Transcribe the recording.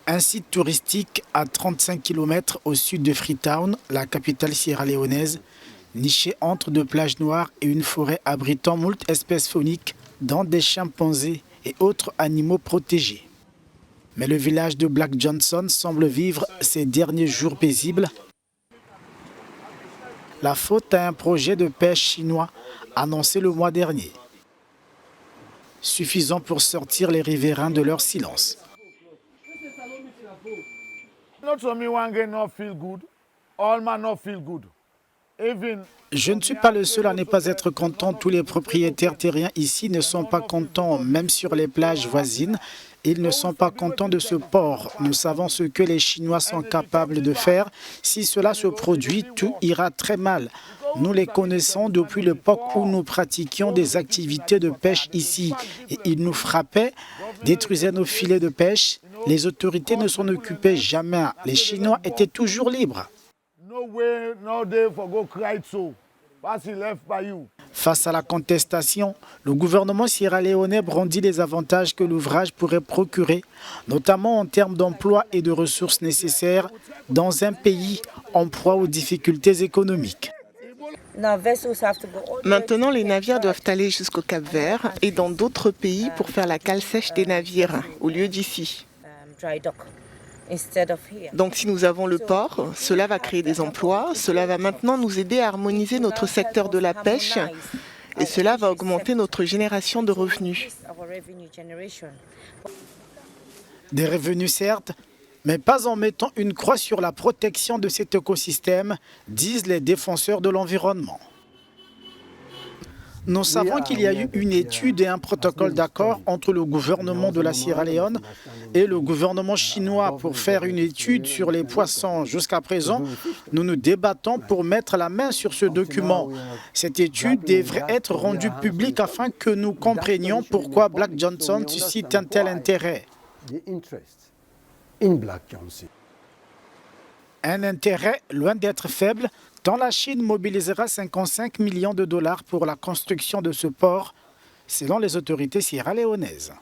Un site touristique à 35 km au sud de Freetown, la capitale sierra-léonaise, niché entre deux plages noires et une forêt abritant moult espèces fauniques, dont des chimpanzés et autres animaux protégés. Mais le village de Black Johnson semble vivre ses derniers jours paisibles. La faute à un projet de pêche chinois annoncé le mois dernier, suffisant pour sortir les riverains de leur silence. Je ne suis pas le seul à ne pas être content. Tous les propriétaires terriens ici ne sont pas contents, même sur les plages voisines. Ils ne sont pas contents de ce port. Nous savons ce que les Chinois sont capables de faire. Si cela se produit, tout ira très mal. Nous les connaissons depuis l'époque où nous pratiquions des activités de pêche ici. Et ils nous frappaient, détruisaient nos filets de pêche. Les autorités ne s'en occupaient jamais. Les Chinois étaient toujours libres. Face à la contestation, le gouvernement sierra-léonais brandit les avantages que l'ouvrage pourrait procurer, notamment en termes d'emploi et de ressources nécessaires dans un pays en proie aux difficultés économiques. Maintenant, les navires doivent aller jusqu'au Cap-Vert et dans d'autres pays pour faire la cale sèche des navires, au lieu d'ici. Donc si nous avons le port, cela va créer des emplois, cela va maintenant nous aider à harmoniser notre secteur de la pêche et cela va augmenter notre génération de revenus. Des revenus certes, mais pas en mettant une croix sur la protection de cet écosystème, disent les défenseurs de l'environnement. Nous savons qu'il y a eu une étude et un protocole d'accord entre le gouvernement de la Sierra Leone et le gouvernement chinois pour faire une étude sur les poissons. Jusqu'à présent, nous nous débattons pour mettre la main sur ce document. Cette étude devrait être rendue publique afin que nous comprenions pourquoi Black Johnson suscite un tel intérêt. Un intérêt loin d'être faible, tant la Chine mobilisera 55 millions de dollars pour la construction de ce port, selon les autorités sierra-léonaises.